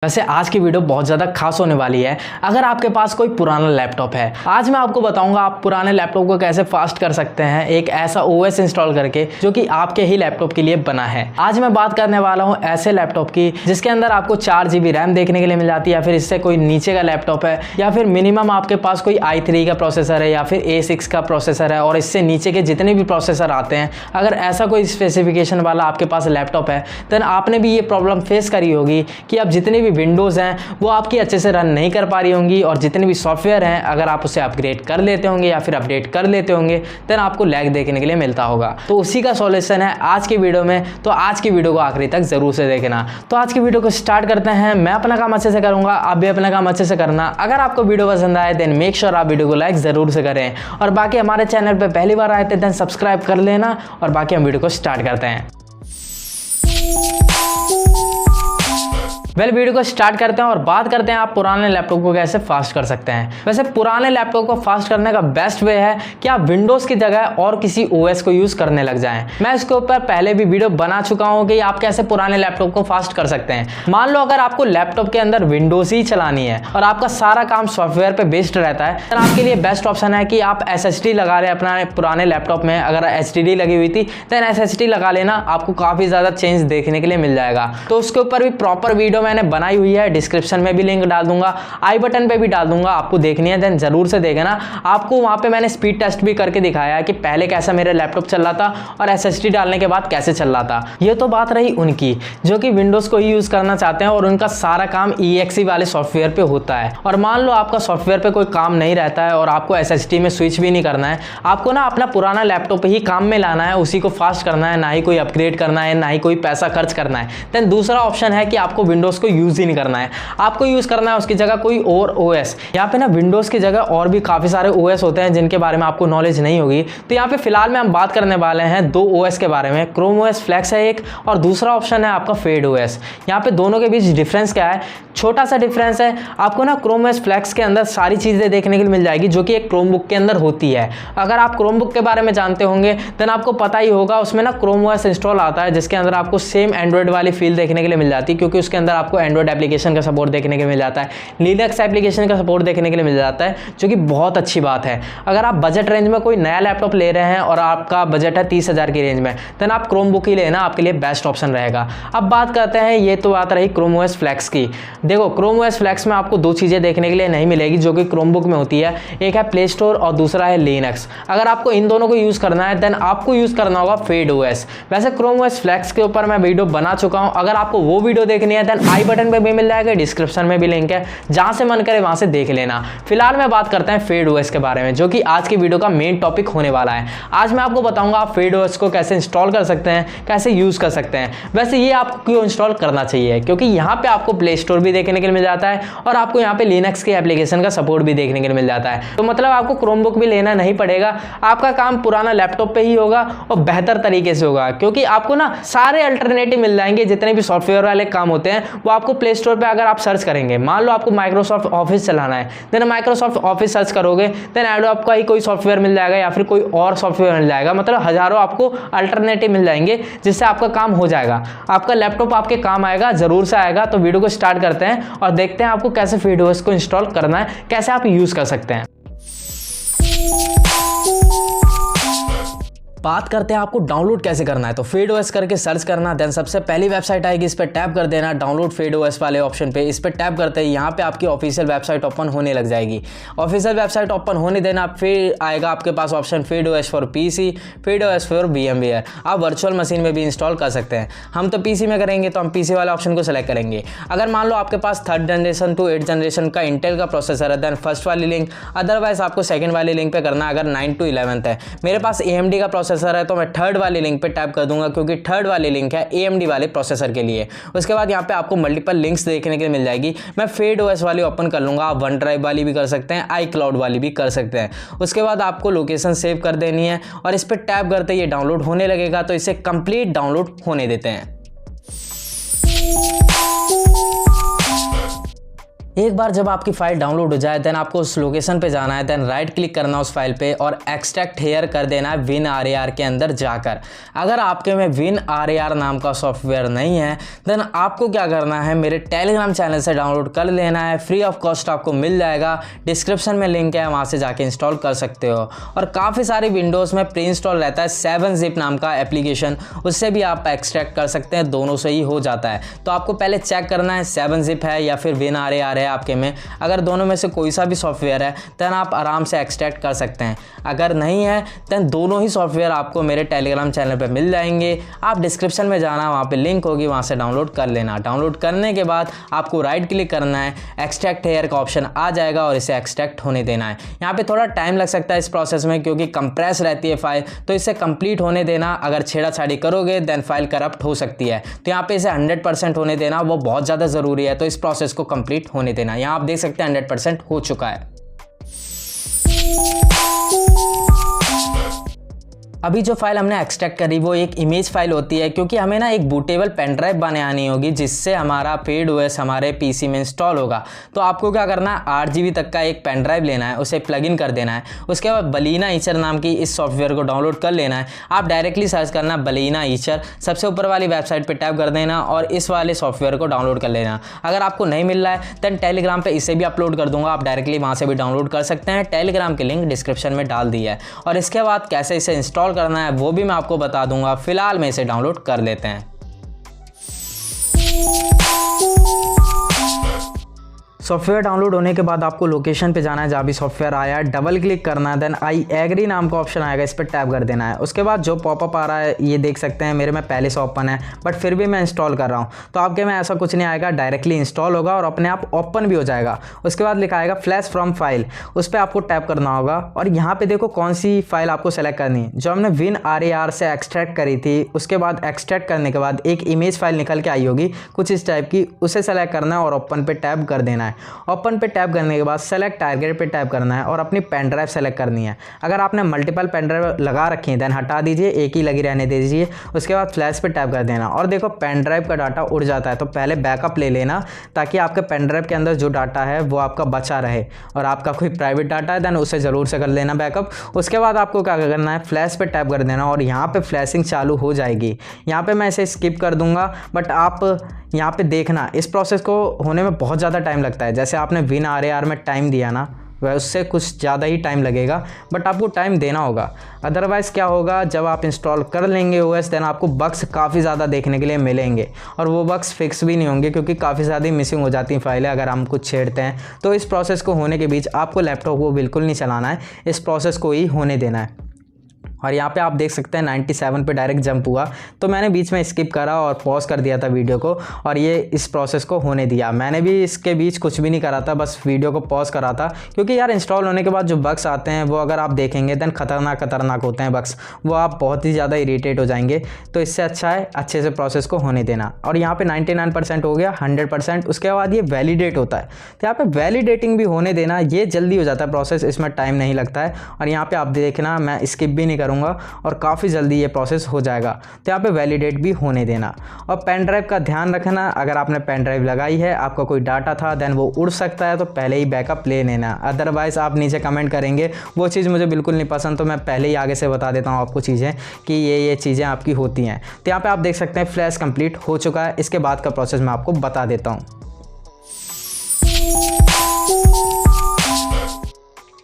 वैसे आज की वीडियो बहुत ज़्यादा खास होने वाली है। अगर आपके पास कोई पुराना लैपटॉप है, आज मैं आपको बताऊंगा आप पुराने लैपटॉप को कैसे फास्ट कर सकते हैं एक ऐसा ओएस इंस्टॉल करके जो कि आपके ही लैपटॉप के लिए बना है। आज मैं बात करने वाला हूं ऐसे लैपटॉप की जिसके अंदर आपको 4 GB रैम देखने के लिए मिल जाती है, या फिर इससे कोई नीचे का लैपटॉप है, या फिर मिनिमम आपके पास कोई i3 का प्रोसेसर है या फिर A6 का प्रोसेसर है और इससे नीचे के जितने भी प्रोसेसर आते हैं, अगर ऐसा कोई स्पेसिफिकेशन वाला आपके पास लैपटॉप है देन आपने भी ये प्रॉब्लम फेस करी होगी कि अब जितने भी विंडोज़ हैं वो आपकी अच्छे से रन नहीं कर पा रही होंगी, और जितने भी सॉफ्टवेयर हैं अगर आप उसे अपग्रेड कर लेते होंगे या फिर अपडेट कर लेते होंगे देन आपको लैग देखने के लिए मिलता होगा। तो उसी का सॉल्यूशन है आज की वीडियो में, तो आज की वीडियो को आखिरी तक जरूर से देखना। तो आज की वीडियो को स्टार्ट करते हैं। मैं अपना काम अच्छे से करूंगा, आप भी अपना काम अच्छे से करना। अगर आपको वीडियो पसंद आए देन मेक श्योर आप वीडियो को लाइक जरूर से करें, और बाकी हमारे चैनल पर पहली बार आए थे देन सब्सक्राइब कर लेना। और बाकी हम वीडियो को स्टार्ट करते हैं। वीडियो को स्टार्ट करते हैं और बात करते हैं आप पुराने लैपटॉप को कैसे फास्ट कर सकते हैं। वैसे पुराने लैपटॉप को फास्ट करने का बेस्ट वे है कि आप विंडोज की जगह और किसी ओएस को यूज करने लग जाएं। मैं इसके ऊपर पहले भी वीडियो बना चुका हूं कि आप कैसे पुराने लैपटॉप को फास्ट कर सकते हैं। मान लो अगर आपको लैपटॉप के अंदर विंडोज ही चलानी है और आपका सारा काम सॉफ्टवेयर पे बेस्ड रहता है, तो आपके लिए बेस्ट ऑप्शन है कि आप SSD लगा रहे हैं अपना पुराने लैपटॉप में। अगर SSD लगी हुई थी देन SSD लगा लेना, आपको काफी ज्यादा चेंज देखने के लिए मिल जाएगा। तो उसके ऊपर भी प्रॉपर वीडियो मैंने बनाई हुई है, डिस्क्रिप्शन में भी लिंक डाल दूंगा, आई बटन पे भी डाल दूंगा। आपको देखनी है देन जरूर से देखना। आपको वहां पे मैंने स्पीड टेस्ट भी करके दिखाया है कि पहले कैसा मेरा लैपटॉप चल रहा था और SSD डालने के बाद कैसे चल रहा था। ये तो बात रही उनकी जो कि विंडोज को ही यूज करना चाहते हैं और उनका सारा काम EXE वाले सॉफ्टवेयर पे होता है। और मान लो आपका सॉफ्टवेयर पे कोई काम नहीं रहता है और आपको SSD में स्विच भी नहीं करना है, आपको ना अपना पुराना लैपटॉप ही काम में लाना है, उसी को फास्ट करना है, ना ही कोई अपग्रेड करना है, ना ही कोई पैसा खर्च करना है। देन दूसरा ऑप्शन है कि आपको विंडोज को यूज ही नहीं करना है, आपको यूज करना है उसकी जगह कोई और ओएस। यहाँ पे ना विंडोज की जगह और भी काफी सारे ओएस होते हैं जिनके बारे में आपको नॉलेज नहीं होगी। तो यहाँ पे फिलहाल में हम बात करने वाले हैं 2 ओएस के बारे में। क्रोम ओएस फ्लेक्स है एक, और दूसरा ऑप्शन है आपका फेड ओएस। यहाँ पे दोनों के बीच डिफरेंस क्या है, छोटा सा डिफरेंस है। आपको ना क्रोम ओएस फ्लेक्स के अंदर सारी चीजें देखने के लिए मिल जाएगी जो कि एक क्रोमबुक के अंदर होती है। अगर आप क्रोमबुक के बारे में जानते होंगे देन आपको पता ही होगा उसमें ना क्रोम ओएस इंस्टॉल आता है जिसके अंदर आपको सेम एंड्रॉइड वाली फील देखने के लिए मिल जाती है, क्योंकि उसके अंदर आपको एंड्रॉइड एप्लीकेशन का सपोर्ट देखने के लिए मिल जाता है, लिनक्स एप्लीकेशन का सपोर्ट देखने के लिए मिल जाता है, जो कि बहुत अच्छी बात है। अगर आप बजट रेंज में कोई नया लैपटॉप ले रहे हैं और आपका बजट है 30,000 की रेंज में, देन आप क्रोमबुक ही लेना, आपके लिए बेस्ट ऑप्शन रहेगा। अब बात करते हैं, ये तो बात रही क्रोम ओएस फ्लेक्स की। देखो क्रोम ओएस फ्लेक्स में आपको 2 चीजें देखने के लिए नहीं मिलेगी जो कि क्रोमबुक में होती है, एक है प्ले स्टोर और दूसरा है लिनक्स। अगर आपको इन दोनों को यूज करना है देन आपको यूज करना होगा फेड ओएस। वैसे क्रोम ओएस फ्लेक्स के ऊपर मैं वीडियो बना चुका हूं, अगर आपको वो वीडियो देखनी है देन आई बटन पे भी मिल जाएगा, डिस्क्रिप्शन में भी लिंक है, जहां से मन करे वहां से देख लेना। फिलहाल मैं बात करते हैं फेड ओएस के बारे में, जो कि आज की वीडियो का मेन टॉपिक होने वाला है। आज मैं आपको बताऊंगा आप फेड ओएस को कैसे इंस्टॉल कर सकते हैं, कैसे यूज कर सकते हैं। वैसे ये आपको क्यों इंस्टॉल करना चाहिए, क्योंकि यहाँ पे आपको प्ले स्टोर भी देखने के लिए मिल जाता है और आपको यहाँ पे लिनक्स के एप्लीकेशन का सपोर्ट भी देखने के लिए मिल जाता है। तो मतलब आपको क्रोमबुक भी लेना नहीं पड़ेगा, आपका काम पुराना लैपटॉप पे ही होगा और बेहतर तरीके से होगा, क्योंकि आपको ना सारे अल्टरनेटिव मिल जाएंगे। जितने भी सॉफ्टवेयर वाले काम होते हैं वो आपको प्ले स्टोर पे अगर आप सर्च करेंगे, मान लो आपको माइक्रोसॉफ्ट ऑफिस चलाना है देन माइक्रोसॉफ्ट ऑफिस सर्च करोगे देन एडोब का ही कोई सॉफ्टवेयर मिल जाएगा या फिर कोई और सॉफ्टवेयर मिल जाएगा। मतलब हजारों आपको अल्टरनेटिव मिल जाएंगे जिससे आपका काम हो जाएगा, आपका लैपटॉप आपके काम आएगा, जरूर से आएगा। तो वीडियो को स्टार्ट करते हैं और देखते हैं आपको कैसे फेड ओएस को इंस्टॉल करना है, कैसे आप यूज कर सकते हैं। बात करते हैं आपको डाउनलोड कैसे करना है। तो फेड ओएस करके सर्च करना, देन सबसे पहली वेबसाइट आएगी, इस पर टैप कर देना डाउनलोड फेड ओएस वाले ऑप्शन पे। इस पर टैप करते हैं यहाँ पे आपकी ऑफिशियल वेबसाइट ओपन होने लग जाएगी। ऑफिशियल वेबसाइट ओपन होने देना, फिर आएगा आपके पास option Fyde OS for PC, Fyde OS for VMware। आप वर्चुअल मशीन में भी इंस्टॉल कर सकते हैं। हम तो पीसी में करेंगे तो हम पीसी वाले ऑप्शन को सेलेक्ट करेंगे। अगर मान लो आपके पास 3rd generation to 8th generation का इंटेल का प्रोसेसर है देन फर्स्ट वाली लिंक, अदरवाइज आपको सेकंड वाली लिंक पे करना अगर 9th to 11th है। मेरे पास AMD का प्रोसेसर है तो मैं 3rd वाली लिंक पे टैप कर दूंगा, क्योंकि 3rd वाली लिंक है AMD वाले प्रोसेसर के लिए। उसके बाद यहाँ पे आपको मल्टीपल लिंक्स देखने के लिए मिल जाएगी। मैं फेड ओएस वाली ओपन कर लूंगा, आप वन ड्राइव वाली भी कर सकते हैं, iCloud वाली भी कर सकते हैं। उसके बाद आपको लोकेशन सेव कर देनी है और इस पर टैप करते ये डाउनलोड होने लगेगा। तो इसे कंप्लीट डाउनलोड होने देते हैं। एक बार जब आपकी फाइल डाउनलोड हो जाए देन आपको उस लोकेशन पे जाना है, देन राइट क्लिक करना है उस फाइल पे और एक्सट्रैक्ट हेयर कर देना है WinRAR के अंदर जाकर। अगर आपके में WinRAR नाम का सॉफ्टवेयर नहीं है देन आपको क्या करना है, मेरे टेलीग्राम चैनल से डाउनलोड कर लेना है, फ्री ऑफ कॉस्ट आपको मिल जाएगा। डिस्क्रिप्शन में लिंक है, वहाँ से जाके इंस्टॉल कर सकते हो। और काफ़ी सारी विंडोज़ में प्री इंस्टॉल रहता है 7zip नाम का एप्लीकेशन, उससे भी आप एक्सट्रैक्ट कर सकते हैं, दोनों से ही हो जाता है। तो आपको पहले चेक करना है 7zip है या फिर WinRAR है आपके में। अगर दोनों में से कोई सा भी सॉफ्टवेयर है देन आप आराम से एक्सट्रैक्ट कर सकते हैं। अगर नहीं है देन दोनों ही सॉफ्टवेयर आपको मेरे टेलीग्राम चैनल पे मिल जाएंगे। आप डिस्क्रिप्शन में जाना, वहाँ पे लिंक होगी, वहाँ से डाउनलोड कर लेना। डाउनलोड करने के बाद आपको राइट क्लिक करना है, एक्सट्रैक्ट हेयर का ऑप्शन आ जाएगा और इसे एक्सट्रैक्ट होने देना है। यहाँ पे थोड़ा टाइम लग सकता है इस प्रोसेस में क्योंकि कंप्रेस रहती है फाइल, तो इसे कंप्लीट होने देना। अगर छेड़ाछाड़ी करोगे देन फाइल करप्ट हो सकती है, तो यहाँ पे इसे 100% होने देना, वो बहुत ज़्यादा ज़रूरी है। तो इस प्रोसेस को कंप्लीट होने देना। यहाँ आप देख सकते हैं 100% हो चुका है। अभी जो फाइल हमने एक्सट्रैक्ट करी वो एक इमेज फाइल होती है, क्योंकि हमें ना एक बूटेबल पेन ड्राइव बनानी होगी जिससे हमारा FeedOS हमारे पीसी में इंस्टॉल होगा। तो आपको क्या करना है, 8 GB तक का एक पेन ड्राइव लेना है, उसे प्लग इन कर देना है। उसके बाद बलीना ईचर नाम की इस सॉफ्टवेयर को डाउनलोड कर लेना है। आप डायरेक्टली सर्च करना बलीना ईचर, सबसे ऊपर वाली वेबसाइट पर टैप कर देना और इस वाले सॉफ्टवेयर को डाउनलोड कर लेना। अगर आपको नहीं मिल रहा है देन टेलीग्राम पर इसे भी अपलोड कर दूंगा, आप डायरेक्टली वहाँ से भी डाउनलोड कर सकते हैं। टेलीग्राम की लिंक डिस्क्रिप्शन में डाल दी है। और इसके बाद कैसे इसे इंस्टॉल करना है वो भी मैं आपको बता दूंगा। फिलहाल में इसे डाउनलोड कर लेते हैं। सॉफ्टवेयर डाउनलोड होने के बाद आपको लोकेशन पे जाना है जहाँ भी सॉफ्टवेयर आया है, डबल क्लिक करना है, देन आई एग्री नाम का ऑप्शन आएगा, इस पर टैप कर देना है। उसके बाद जो पॉपअप आ रहा है ये देख सकते हैं, मेरे में पहले से ओपन है बट फिर भी मैं इंस्टॉल कर रहा हूँ। तो आपके में ऐसा कुछ नहीं आएगा, डायरेक्टली इंस्टॉल होगा और अपने आप ओपन भी हो जाएगा। उसके बाद लिखा आएगा फ्लैश फ्रॉम फाइल, उस पर आपको टैप करना होगा और यहाँ पे देखो कौन सी फाइल आपको सेलेक्ट करनी है। जो हमने WinRAR से एक्सट्रैक्ट करी थी, उसके बाद एक्सट्रैक्ट करने के बाद एक इमेज फाइल निकल के आई होगी कुछ इस टाइप की, उसे सेलेक्ट करना है और ओपन पे टैप कर देना है। ओपन पे टैप करने के बाद सेलेक्ट टारगेट पे टैप करना है और अपनी पेन ड्राइव सेलेक्ट करनी है। अगर आपने मल्टीपल पेन ड्राइव लगा रखी है देन हटा दीजिए, एक ही लगी रहने दीजिए। उसके बाद फ्लैश पे टैप कर देना और देखो पेन ड्राइव का डाटा उड़ जाता है। तो पहले बैकअप ले लेना ताकि आपके पेन ड्राइव के अंदर जो डाटा है वो आपका बचा रहे, और आपका कोई प्राइवेट डाटा है देन उसे ज़रूर से कर लेना बैकअप। उसके बाद आपको क्या करना है, फ्लैश पे टैप कर देना और यहाँ पे फ्लैशिंग चालू हो जाएगी। यहाँ पे मैं इसे स्किप कर दूंगा बट आप यहाँ पे देखना इस प्रोसेस को होने में बहुत ज़्यादा टाइम लगता है। जैसे आपने WinRAR में टाइम दिया ना, वह उससे कुछ ज़्यादा ही टाइम लगेगा बट आपको टाइम देना होगा। अदरवाइज़ क्या होगा, जब आप इंस्टॉल कर लेंगे OS देन आपको बग्स काफ़ी ज़्यादा देखने के लिए मिलेंगे और वो बग्स फिक्स भी नहीं होंगे क्योंकि काफ़ी ज़्यादा मिसिंग हो जाती हैं फाइलें अगर हम कुछ छेड़ते हैं। तो इस प्रोसेस को होने के बीच आपको लैपटॉप को बिल्कुल नहीं चलाना है, इस प्रोसेस को ही होने देना है। और यहाँ पे आप देख सकते हैं 97 पे डायरेक्ट जंप हुआ, तो मैंने बीच में स्किप करा और पॉज कर दिया था वीडियो को और ये इस प्रोसेस को होने दिया। मैंने भी इसके बीच कुछ भी नहीं करा था, बस वीडियो को पॉज करा था क्योंकि यार इंस्टॉल होने के बाद जो बग्स आते हैं वो अगर आप देखेंगे देन खतरनाक होते हैं बग्स, वो आप बहुत ही ज़्यादा इरीटेट हो जाएंगे। तो इससे अच्छा है अच्छे से प्रोसेस को होने देना। और यहाँ पर 99% हो गया, 100%। उसके बाद ये वैलिडेट होता है, तो यहाँ पर वैलिडेटिंग भी होने देना, ये जल्दी हो जाता है प्रोसेस, इसमें टाइम नहीं लगता है। और यहाँ पर आप देखना मैं स्किप भी नहीं करूँगा और काफ़ी जल्दी ये प्रोसेस हो जाएगा। तो यहाँ पे वैलिडेट भी होने देना। और पेन ड्राइव का ध्यान रखना, अगर आपने पेन ड्राइव लगाई है, आपका कोई डाटा था देन वो उड़ सकता है, तो पहले ही बैकअप ले लेना। अदरवाइज़ आप नीचे कमेंट करेंगे वो चीज़ मुझे बिल्कुल नहीं पसंद, तो मैं पहले ही आगे से बता देता हूँ आपको चीज़ें कि ये चीज़ें आपकी होती हैं। तो यहाँ पर आप देख सकते हैं फ्लैश कंप्लीट हो चुका है। इसके बाद का प्रोसेस मैं आपको बता देता हूँ।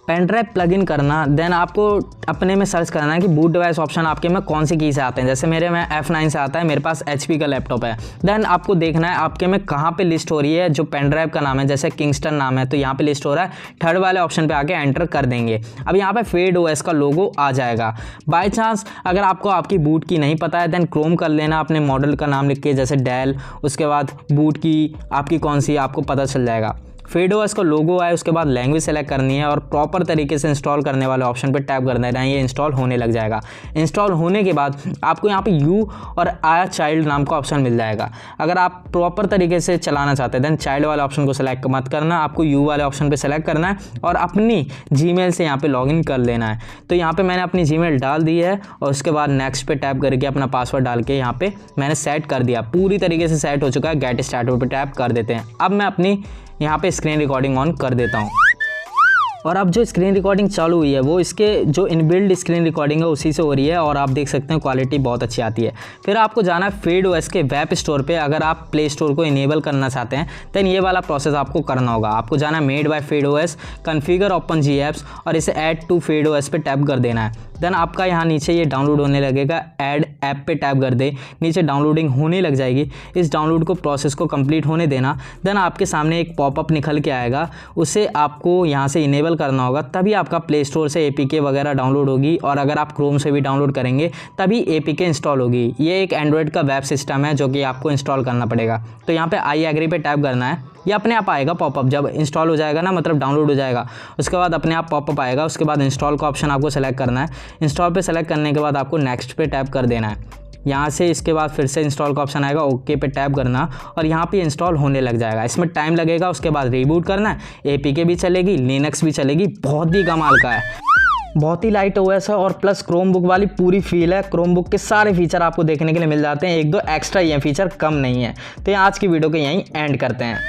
पेन ड्राइव प्लग इन करना, देन आपको अपने में सर्च करना है कि बूट डिवाइस ऑप्शन आपके में कौन सी की से आते हैं। जैसे मेरे में F9 से आता है, मेरे पास HP का लैपटॉप है। देन आपको देखना है आपके में कहाँ पे लिस्ट हो रही है। जो पेन ड्राइव का नाम है जैसे किंगस्टन नाम है तो यहाँ पे लिस्ट हो रहा है, थर्ड वाले ऑप्शन पे आके एंटर कर देंगे। अब यहाँ पे FeedOS का लोगो आ जाएगा। बाय चांस अगर आपको आपकी बूट की नहीं पता है देन क्रोम कर लेना, अपने मॉडल का नाम लिख के जैसे डेल, उसके बाद बूट की आपकी कौन सी आपको पता चल जाएगा। FeedOS का लोगो आए, उसके बाद लैंग्वेज सेलेक्ट करनी है और प्रॉपर तरीके से इंस्टॉल करने वाले ऑप्शन पर टैप कर देना है, ये इंस्टॉल होने लग जाएगा। इंस्टॉल होने के बाद आपको यहाँ पे यू और आया चाइल्ड नाम का ऑप्शन मिल जाएगा। अगर आप प्रॉपर तरीके से चलाना चाहते हैं देन चाइल्ड वाले ऑप्शन को सेलेक्ट मत करना, आपको यू वाले ऑप्शन पर सेलेक्ट करना है और अपनी जीमेल से यहाँ पर लॉगिन कर लेना है। तो यहाँ पर मैंने अपनी जीमेल डाल दी है और उसके बाद नेक्स्ट पे टैप करके अपना पासवर्ड डाल के यहाँ पे मैंने सेट कर दिया। पूरी तरीके से सेट हो चुका है। गेट स्टार्टेड पे टैप कर देते हैं। अब मैं अपनी यहाँ पे स्क्रीन रिकॉर्डिंग ऑन कर देता हूँ। और अब जो स्क्रीन रिकॉर्डिंग चालू हुई है वो इसके जो इनबिल्ड स्क्रीन रिकॉर्डिंग है उसी से हो रही है और आप देख सकते हैं क्वालिटी बहुत अच्छी आती है। फिर आपको जाना है FeedOS के वेब स्टोर पे। अगर आप प्ले स्टोर को इनेबल करना चाहते हैं देन ये वाला प्रोसेस आपको करना होगा। आपको जाना है made by FeedOS, configure open GApps और इसे ऐड टू FeedOS पे टैप कर देना है। देन आपका यहाँ नीचे ये डाउनलोड होने लगेगा, ऐड ऐप पे टैप कर दे, नीचे डाउनलोडिंग होने लग जाएगी। इस डाउनलोड को प्रोसेस को कंप्लीट होने देना। देन आपके सामने एक पॉपअप निकल के आएगा, उसे आपको यहाँ से इनेबल करना होगा, तभी आपका प्ले स्टोर से APK वगैरह डाउनलोड होगी। और अगर आप क्रोम से भी डाउनलोड करेंगे तभी APK इंस्टॉल होगी। ये एक एंड्रॉयड का वेब सिस्टम है जो कि आपको इंस्टॉल करना पड़ेगा। तो यहाँ पे आई एग्री पे टैप करना है, ये अपने आप आएगा पॉपअप। जब इंस्टॉल हो जाएगा ना, मतलब डाउनलोड हो जाएगा, उसके बाद अपने आप पॉपअप आएगा। उसके बाद इंस्टॉल का ऑप्शन आपको सेलेक्ट करना है। इंस्टॉल पे सेलेक्ट करने के बाद आपको नेक्स्ट पे टैप कर देना है। यहाँ से इसके बाद फिर से इंस्टॉल का ऑप्शन आएगा, ओके पे टैप करना और यहाँ पे इंस्टॉल होने लग जाएगा। इसमें टाइम लगेगा, उसके बाद रीबूट करना है। APK भी चलेगी, लिनक्स भी चलेगी। बहुत ही कमाल का है, बहुत ही लाइट OS है और प्लस क्रोमबुक वाली पूरी फील है। क्रोमबुक के सारे फीचर आपको देखने के लिए मिल जाते हैं, एक दो एक्स्ट्रा ये फीचर कम नहीं है। तो आज की वीडियो को यहीं एंड करते हैं।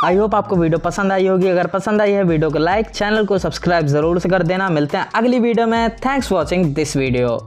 आई होप आपको वीडियो पसंद आई होगी। अगर पसंद आई है वीडियो को लाइक, चैनल को सब्सक्राइब जरूर से कर देना। मिलते हैं अगली वीडियो में। Thanks for watching this video.